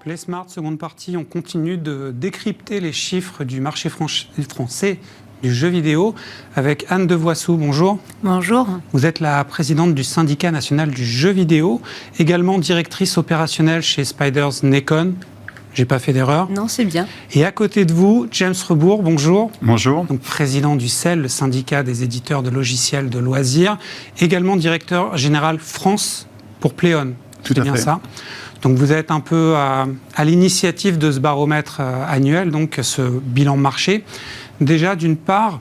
Les Smart, seconde partie, on continue de décrypter les chiffres du marché français du jeu vidéo avec Anne Devoissou. Bonjour. Bonjour. Vous êtes la présidente du syndicat national du jeu vidéo, également directrice opérationnelle chez Spiders Nekon. J'ai pas fait d'erreur. Non, c'est bien. Et à côté de vous, James Rebourg, bonjour. Bonjour. Donc, président du CEL, le syndicat des éditeurs de logiciels de loisirs, également directeur général France pour Pléon. Tout à bien fait. Ça. Donc vous êtes un peu à l'initiative de ce baromètre annuel, donc ce bilan marché. Déjà, d'une part,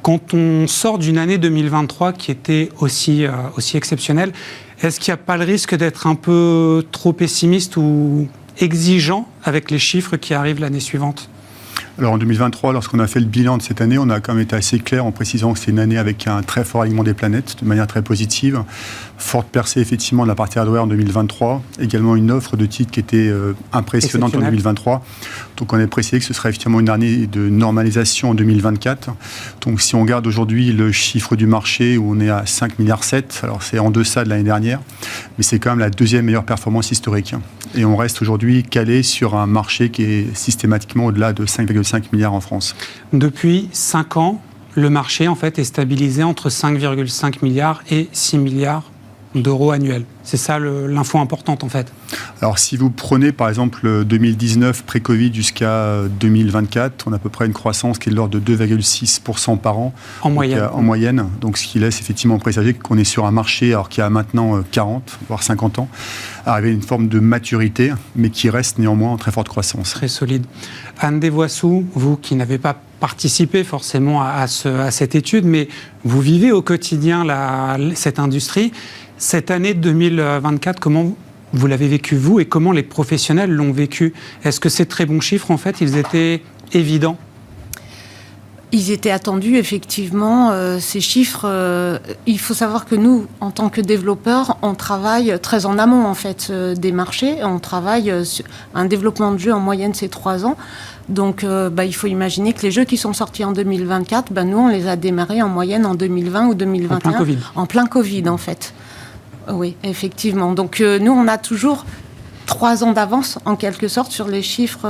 quand on sort d'une année 2023 qui était aussi exceptionnelle, est-ce qu'il n'y a pas le risque d'être un peu trop pessimiste ou exigeant avec les chiffres qui arrivent l'année suivante ? Alors en 2023, lorsqu'on a fait le bilan de cette année, on a quand même été assez clair en précisant que c'est une année avec un très fort alignement des planètes, de manière très positive. Forte percée effectivement de la partie hardware en 2023. Également une offre de titres qui était impressionnante en 2023. Donc on a précisé que ce serait effectivement une année de normalisation en 2024. Donc si on regarde aujourd'hui le chiffre du marché où on est à 5,7 milliards, alors c'est en deçà de l'année dernière, mais c'est quand même la deuxième meilleure performance historique. Et on reste aujourd'hui calé sur un marché qui est systématiquement au-delà de 5,5 milliards en France. Depuis 5 ans, le marché en fait est stabilisé entre 5,5 milliards et 6 milliards d'euros annuels. C'est ça l'info importante en fait. Alors si vous prenez par exemple 2019 pré-Covid jusqu'à 2024, on a à peu près une croissance qui est de l'ordre de 2,6% par an. En moyenne. En moyenne, donc ce qui laisse effectivement présager qu'on est sur un marché alors qui a maintenant 40 voire 50 ans, arrivé à une forme de maturité, mais qui reste néanmoins en très forte croissance. Très solide. Anne Devoissou, vous qui n'avez pas participé forcément à cette étude, mais vous vivez au quotidien cette industrie. Cette année 2024, comment vous l'avez vécu vous et comment les professionnels l'ont vécu ? Est-ce que ces très bons chiffres, en fait, ils étaient évidents ? Ils étaient attendus, effectivement, ces chiffres. Il faut savoir que nous, en tant que développeurs, on travaille très en amont, en fait, des marchés. On travaille sur un développement de jeu, en moyenne, c'est 3 ans. Donc, il faut imaginer que les jeux qui sont sortis en 2024, nous, on les a démarrés en moyenne en 2020 ou 2021. En plein Covid. En plein Covid, en fait. Oui, effectivement. Donc, nous, on a toujours 3 ans d'avance, en quelque sorte, sur les chiffres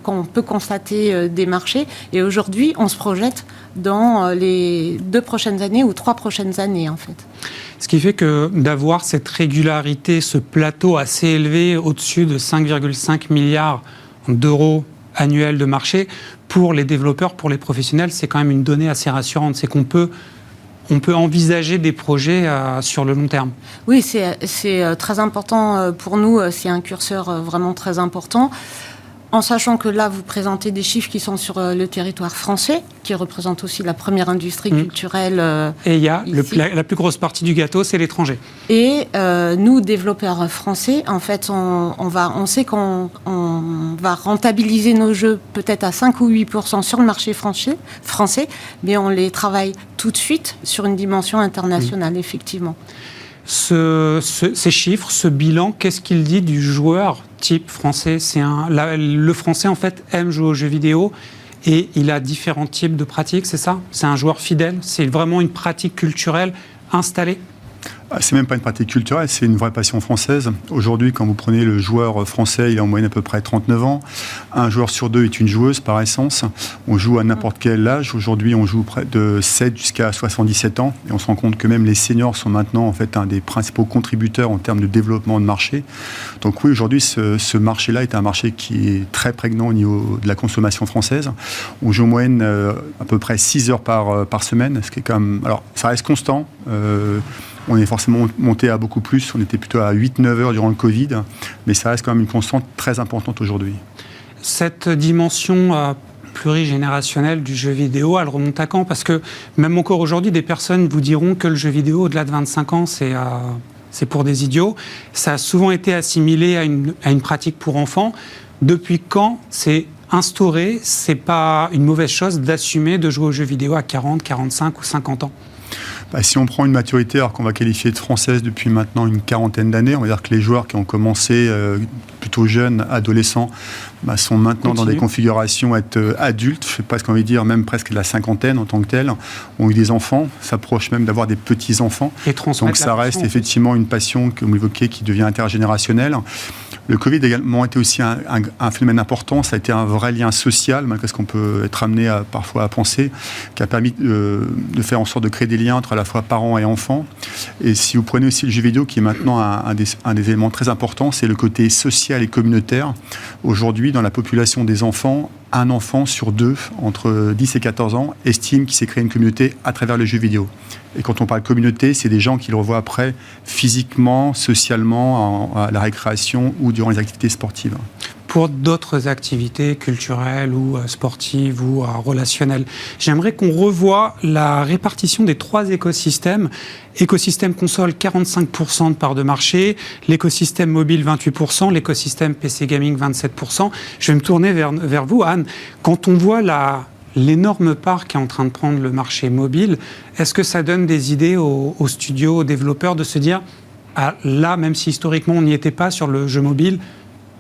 qu'on peut constater des marchés. Et aujourd'hui, on se projette dans les 2 prochaines années ou 3 prochaines années, en fait. Ce qui fait que d'avoir cette régularité, ce plateau assez élevé, au-dessus de 5,5 milliards d'euros annuels de marché, pour les développeurs, pour les professionnels, c'est quand même une donnée assez rassurante. C'est qu'on peut envisager des projets sur le long terme. Oui, c'est très important pour nous. C'est un curseur vraiment très important. En sachant que là, vous présentez des chiffres qui sont sur le territoire français, qui représente aussi la première industrie culturelle. Et il y a la plus grosse partie du gâteau, c'est l'étranger. Et nous, développeurs français, en fait, on sait qu'on va rentabiliser nos jeux peut-être à 5 ou 8% sur le marché français, mais on les travaille tout de suite sur une dimension internationale, effectivement. Ces chiffres, ce bilan, qu'est-ce qu'il dit du joueur type français ? Le français, en fait, aime jouer aux jeux vidéo et il a différents types de pratiques, c'est ça ? C'est un joueur fidèle ? C'est vraiment une pratique culturelle installée ? C'est même pas une pratique culturelle, c'est une vraie passion française. Aujourd'hui, quand vous prenez le joueur français, il a en moyenne à peu près 39 ans. Un joueur sur 2 est une joueuse par essence. On joue à n'importe quel âge. Aujourd'hui, on joue près de 7 jusqu'à 77 ans. Et on se rend compte que même les seniors sont maintenant en fait un des principaux contributeurs en termes de développement de marché. Donc oui, aujourd'hui, ce marché-là est un marché qui est très prégnant au niveau de la consommation française. On joue en moyenne à peu près 6 heures par semaine, ce qui est quand même... Alors, ça reste constant. On est forcément monté à beaucoup plus. On était plutôt à 8-9 heures durant le Covid. Mais ça reste quand même une constante très importante aujourd'hui. Cette dimension plurigénérationnelle du jeu vidéo, elle remonte à quand ? Parce que même encore aujourd'hui, des personnes vous diront que le jeu vidéo, au-delà de 25 ans, c'est pour des idiots. Ça a souvent été assimilé à une pratique pour enfants. Depuis quand c'est instauré ? C'est pas une mauvaise chose d'assumer de jouer aux jeux vidéo à 40, 45 ou 50 ans ? Si on prend une maturité alors qu'on va qualifier de française depuis maintenant une quarantaine d'années, on va dire que les joueurs qui ont commencé plutôt jeunes, adolescents, sont maintenant dans des configurations être adultes, je ne sais pas ce qu'on veut dire, même presque de la cinquantaine en tant que tels, ont eu des enfants, s'approchent même d'avoir des petits-enfants. Donc ça reste effectivement une passion, comme vous l'évoquez, qui devient intergénérationnelle. Le Covid a également été aussi un phénomène important. Ça a été un vrai lien social, malgré ce qu'on peut être amené parfois à penser, qui a permis de faire en sorte de créer des liens entre à la fois parents et enfants. Et si vous prenez aussi le jeu vidéo, qui est maintenant un des éléments très importants, c'est le côté social et communautaire. Aujourd'hui, dans la population des enfants, un enfant sur 2, entre 10 et 14 ans, estime qu'il s'est créé une communauté à travers le jeu vidéo. Et quand on parle communauté, c'est des gens qui le revoient après physiquement, socialement, à la récréation ou durant les activités sportives. Pour d'autres activités culturelles ou sportives ou relationnelles, j'aimerais qu'on revoie la répartition des 3 écosystèmes. Écosystème console, 45% de part de marché, l'écosystème mobile, 28%, l'écosystème PC gaming, 27%. Je vais me tourner vers vous, Anne. Quand on voit l'énorme part qui est en train de prendre le marché mobile, est-ce que ça donne des idées aux studios, aux développeurs de se dire, là, même si historiquement on n'y était pas sur le jeu mobile,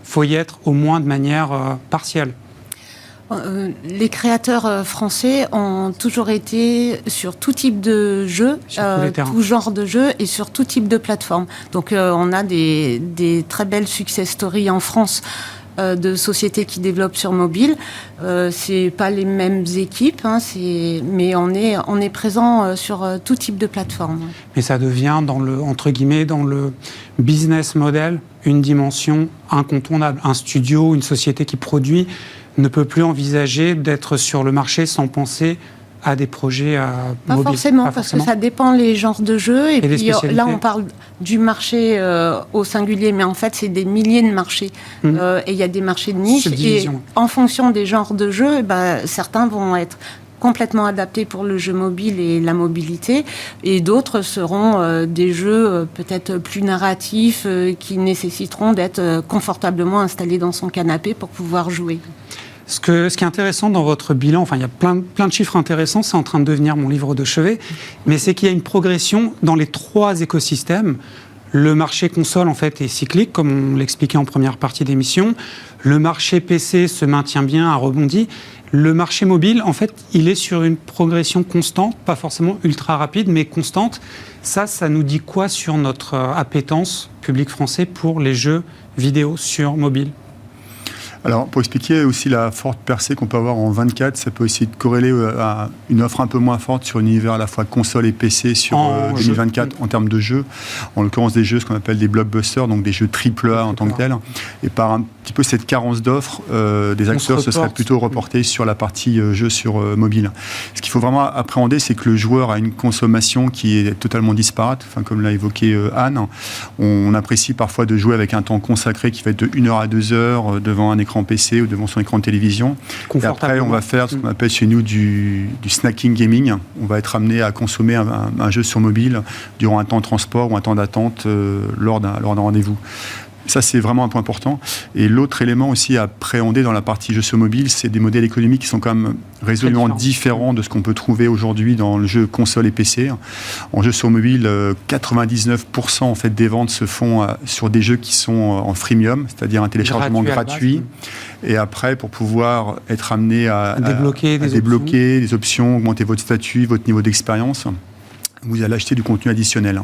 il faut y être au moins de manière partielle? Les créateurs français ont toujours été sur tout type de jeu, tout genre de jeu et sur tout type de plateforme. Donc on a des très belles success stories en France de sociétés qui développent sur mobile. C'est pas les mêmes équipes, mais on est présent sur tout type de plateforme. Mais ça devient dans le business model une dimension incontournable. Un studio, une société qui produit ne peut plus envisager d'être sur le marché sans penser à des projets mobiles. Pas forcément, parce que ça dépend les genres de jeux. Et puis là, on parle du marché au singulier, mais en fait, c'est des milliers de marchés. Et il y a des marchés de niche. Et en fonction des genres de jeux, certains vont être complètement adaptés pour le jeu mobile et la mobilité, et d'autres seront des jeux peut-être plus narratifs qui nécessiteront d'être confortablement installés dans son canapé pour pouvoir jouer. Ce qui est intéressant dans votre bilan, il y a plein de chiffres intéressants, c'est en train de devenir mon livre de chevet, mais c'est qu'il y a une progression dans les 3 écosystèmes. Le marché console, en fait, est cyclique, comme on l'expliquait en première partie d'émission. Le marché PC se maintient bien, a rebondi. Le marché mobile, en fait, il est sur une progression constante, pas forcément ultra rapide, mais constante. Ça nous dit quoi sur notre appétence, public français, pour les jeux vidéo sur mobile ? Alors, pour expliquer aussi la forte percée qu'on peut avoir en 24, ça peut aussi être corrélé à une offre un peu moins forte sur un univers à la fois console et PC sur 2024 en termes de jeux. En l'occurrence, des jeux, ce qu'on appelle des blockbusters, donc des jeux AAA en tant que tels. Et par un petit peu cette carence d'offres, des acteurs se seraient plutôt reportés sur la partie jeux sur mobile. Ce qu'il faut vraiment appréhender, c'est que le joueur a une consommation qui est totalement disparate. Comme l'a évoqué Anne, on apprécie parfois de jouer avec un temps consacré qui va être de 1 heure à 2 heures devant un écran PC ou devant son écran de télévision. Et après, on va faire ce qu'on appelle chez nous du snacking gaming. On va être amené à consommer un jeu sur mobile durant un temps de transport ou un temps d'attente lors d'un rendez-vous. Ça, c'est vraiment un point important. Et l'autre élément aussi à appréhender dans la partie jeux sur mobile, c'est des modèles économiques qui sont quand même résolument différents de ce qu'on peut trouver aujourd'hui dans le jeu console et PC. En jeu sur mobile, 99% en fait, des ventes se font sur des jeux qui sont en freemium, c'est-à-dire un téléchargement gratuit. Et après, pour pouvoir être amené à débloquer des options, augmenter votre statut, votre niveau d'expérience, vous allez acheter du contenu additionnel.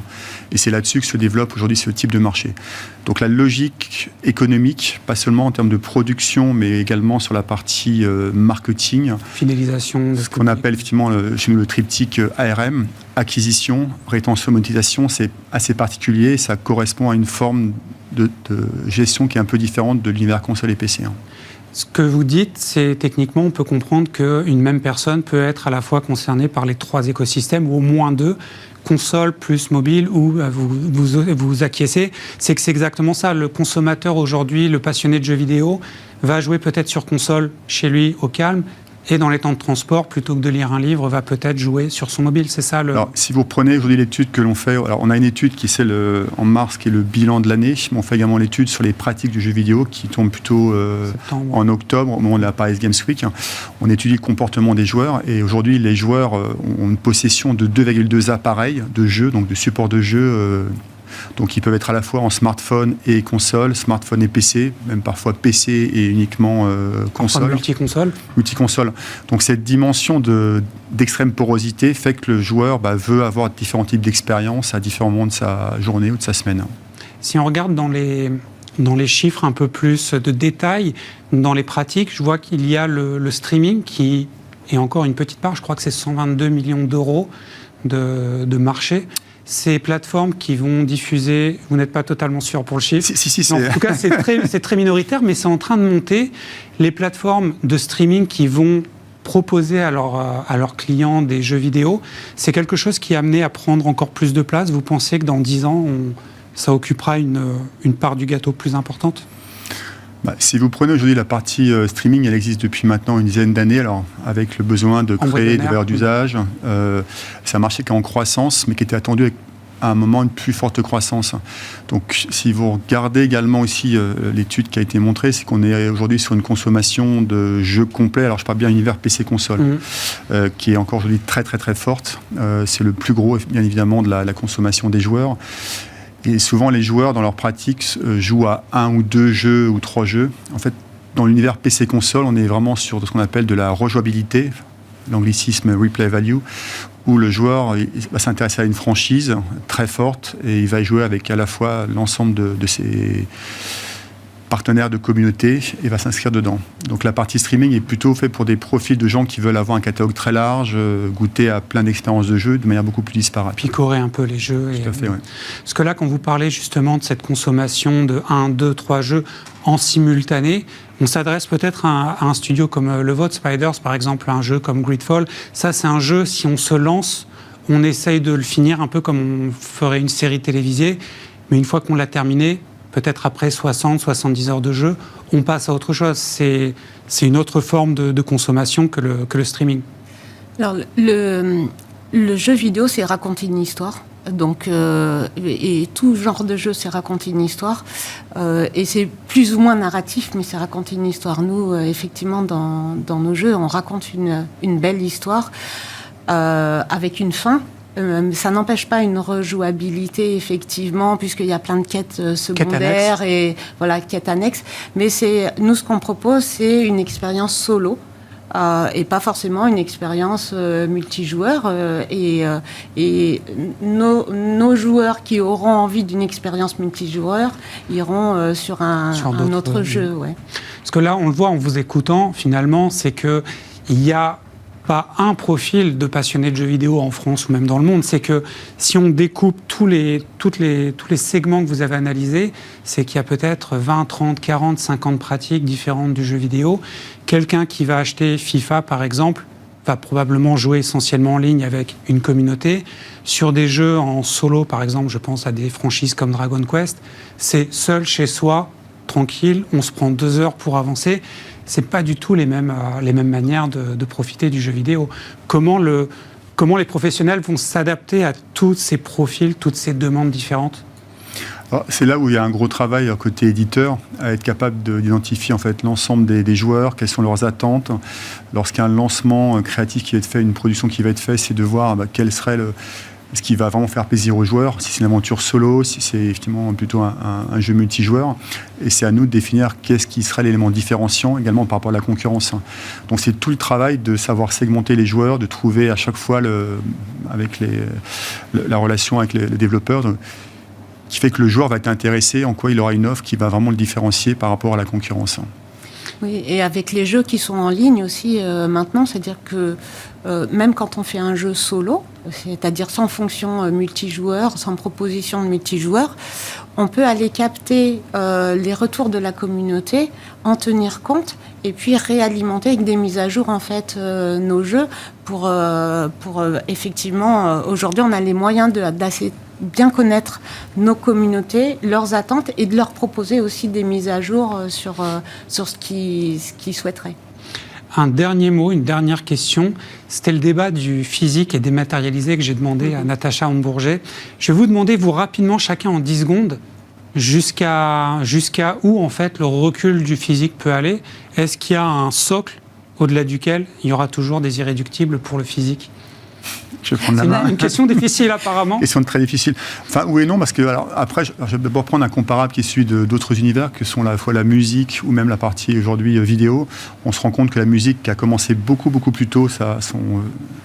Et c'est là-dessus que se développe aujourd'hui ce type de marché. Donc la logique économique, pas seulement en termes de production, mais également sur la partie marketing. Fidélisation. Ce qu'on appelle effectivement chez nous le triptyque ARM, acquisition, rétention, monétisation, c'est assez particulier. Ça correspond à une forme de gestion qui est un peu différente de l'univers console et PC. Ce que vous dites, c'est techniquement, on peut comprendre qu'une même personne peut être à la fois concernée par les 3 écosystèmes, ou au moins 2, console plus mobile, ou vous acquiescez. C'est que c'est exactement ça. Le consommateur aujourd'hui, le passionné de jeux vidéo, va jouer peut-être sur console chez lui au calme, et dans les temps de transport, plutôt que de lire un livre, va peut-être jouer sur son mobile. C'est ça le... Alors, si vous prenez aujourd'hui l'étude que l'on fait, alors on a une étude qui est celle en mars, qui est le bilan de l'année, mais on fait également l'étude sur les pratiques du jeu vidéo qui tombe plutôt en octobre, au moment de la Paris Games Week. On étudie le comportement des joueurs, et aujourd'hui, les joueurs ont une possession de 2,2 appareils de jeu, donc de support de jeu. Donc ils peuvent être à la fois en smartphone et console, smartphone et PC, même parfois PC et uniquement console. Multiconsole. Donc cette dimension d'extrême porosité fait que le joueur veut avoir différents types d'expériences à différents moments de sa journée ou de sa semaine. Si on regarde dans les dans les chiffres un peu plus de détails, dans les pratiques, je vois qu'il y a le streaming qui est encore une petite part, je crois que c'est 122 millions d'euros de marché. Ces plateformes qui vont diffuser, vous n'êtes pas totalement sûr pour le chiffre. Si, en tout cas, c'est très minoritaire, mais c'est en train de monter. Les plateformes de streaming qui vont proposer à leurs clients des jeux vidéo, c'est quelque chose qui est amené à prendre encore plus de place. Vous pensez que dans 10 ans, ça occupera une part du gâteau plus importante ? Si vous prenez aujourd'hui la partie streaming, elle existe depuis maintenant une dizaine d'années, alors avec le besoin de créer des valeurs d'usage. C'est un marché qui est en croissance, mais qui était attendu avec à un moment une plus forte croissance. Donc si vous regardez également aussi l'étude qui a été montrée, c'est qu'on est aujourd'hui sur une consommation de jeux complets, alors je parle bien univers PC console, qui est encore aujourd'hui très très très forte. C'est le plus gros bien évidemment de la consommation des joueurs. Et souvent, les joueurs, dans leur pratique, jouent à 1 ou 2 jeux ou 3 jeux. En fait, dans l'univers PC-console, on est vraiment sur ce qu'on appelle de la rejouabilité, l'anglicisme replay value, où le joueur va s'intéresser à une franchise très forte et il va y jouer avec à la fois l'ensemble de ses partenaires de communauté et va s'inscrire dedans. Donc la partie streaming est plutôt faite pour des profils de gens qui veulent avoir un catalogue très large, goûter à plein d'expériences de jeux de manière beaucoup plus disparate. Picorer un peu les jeux. Tout à fait, oui. Parce que là, quand vous parlez justement de cette consommation de 1, 2, 3 jeux en simultané, on s'adresse peut-être à un studio comme le vôtre, Spiders, par exemple, un jeu comme Greedfall. Ça, c'est un jeu, si on se lance, on essaye de le finir un peu comme on ferait une série télévisée, mais une fois qu'on l'a terminé, peut-être après 60, 70 heures de jeu, on passe à autre chose. C'est une autre forme de consommation que le streaming. Alors, le jeu vidéo, c'est raconter une histoire. Donc, et tout genre de jeu, c'est raconter une histoire. Et c'est plus ou moins narratif, mais c'est raconter une histoire. Nous, effectivement, dans nos jeux, on raconte une belle histoire avec une fin. Ça n'empêche pas une rejouabilité, effectivement, puisqu'il y a plein de quêtes secondaires et voilà, quêtes annexes. Mais nous, ce qu'on propose, c'est une expérience solo. Et pas forcément une expérience multijoueur. Et nos joueurs qui auront envie d'une expérience multijoueur iront sur un autre jeu. Ouais. Parce que là, on le voit en vous écoutant, finalement, c'est qu'il y a pas un profil de passionné de jeux vidéo en France ou même dans le monde, c'est que si on découpe tous les segments que vous avez analysés, c'est qu'il y a peut-être 20, 30, 40, 50 pratiques différentes du jeu vidéo. Quelqu'un qui va acheter FIFA, par exemple, va probablement jouer essentiellement en ligne avec une communauté. Sur des jeux en solo, par exemple, je pense à des franchises comme Dragon Quest, c'est seul chez soi, tranquille, on se prend 2 heures pour avancer. C'est pas du tout les mêmes manières de profiter du jeu vidéo. Comment les professionnels vont s'adapter à tous ces profils, toutes ces demandes différentes ? Alors, c'est là où il y a un gros travail côté éditeur, à être capable d'identifier en fait l'ensemble des joueurs, quelles sont leurs attentes. Lorsqu'il y a un lancement créatif qui va être fait, une production qui va être faite, c'est de voir quel serait ce qui va vraiment faire plaisir aux joueurs, si c'est une aventure solo, si c'est effectivement plutôt un jeu multijoueur. Et c'est à nous de définir qu'est-ce qui serait l'élément différenciant également par rapport à la concurrence. Donc c'est tout le travail de savoir segmenter les joueurs, de trouver à chaque fois la relation avec les développeurs, qui fait que le joueur va être intéressé, en quoi il aura une offre qui va vraiment le différencier par rapport à la concurrence. Oui, et avec les jeux qui sont en ligne aussi maintenant, c'est-à-dire que même quand on fait un jeu solo, c'est-à-dire sans fonction multijoueur, sans proposition de multijoueur, on peut aller capter les retours de la communauté, en tenir compte et puis réalimenter avec des mises à jour en fait nos jeux pour effectivement aujourd'hui on a les moyens d'assez bien connaître nos communautés, leurs attentes et de leur proposer aussi des mises à jour sur ce qu'ils souhaiteraient. Un dernier mot, une dernière question. C'était le débat du physique et dématérialisé que j'ai demandé à Natacha Hambourger. Je vais vous demander, vous rapidement, chacun en 10 secondes, jusqu'à où en fait le recul du physique peut aller. Est-ce qu'il y a un socle au-delà duquel il y aura toujours des irréductibles pour le physique ? Je vais prendre la main. C'est une question difficile apparemment. Question très difficile. Enfin, oui et non, parce que après, je vais d'abord prendre un comparable qui est celui d'autres univers, que sont à la fois la musique ou même la partie aujourd'hui vidéo. On se rend compte que la musique qui a commencé beaucoup plus tôt,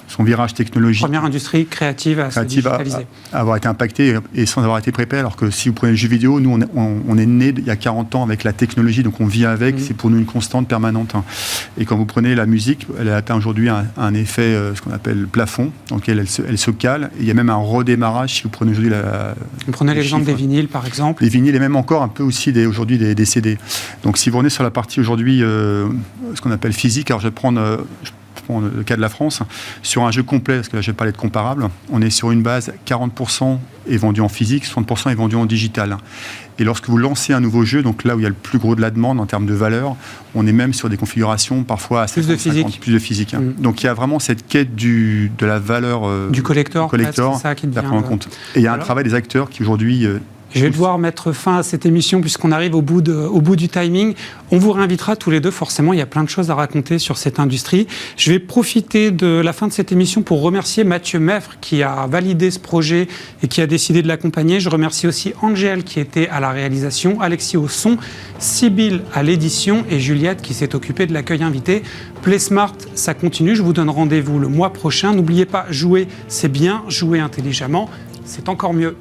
son virage technologique. Première industrie créative à se digitaliser. À avoir été impactée et sans avoir été préparée. Alors que si vous prenez le jeu vidéo, nous, on est né il y a 40 ans avec la technologie, donc on vit avec, c'est pour nous une constante permanente. Et quand vous prenez la musique, elle a atteint aujourd'hui un effet, ce qu'on appelle plafond, donc elle se cale. Et il y a même un redémarrage si vous prenez aujourd'hui Vous prenez l'exemple des vinyles, par exemple. Les vinyles et même encore un peu aussi aujourd'hui des CD. Donc si vous revenez sur la partie aujourd'hui, ce qu'on appelle physique, alors je vais prendre le cas de la France, sur un jeu complet, parce que là je vais parler de comparable, on est sur une base, 40% est vendu en physique, 60% est vendu en digital. Et lorsque vous lancez un nouveau jeu, donc là où il y a le plus gros de la demande en termes de valeur, on est même sur des configurations parfois à plus de physique. Donc il y a vraiment cette quête de la valeur du collector, c'est ça qui devient à prendre en compte. Et il y a un travail des acteurs qui aujourd'hui... Je vais devoir mettre fin à cette émission puisqu'on arrive au bout du timing. On vous réinvitera tous les deux, forcément, il y a plein de choses à raconter sur cette industrie. Je vais profiter de la fin de cette émission pour remercier Mathieu Meffre qui a validé ce projet et qui a décidé de l'accompagner. Je remercie aussi Angèle qui était à la réalisation, Alexis au son, Sybille à l'édition et Juliette qui s'est occupée de l'accueil invité. Play Smart, ça continue. Je vous donne rendez-vous le mois prochain. N'oubliez pas, jouer, c'est bien. Jouer intelligemment, c'est encore mieux.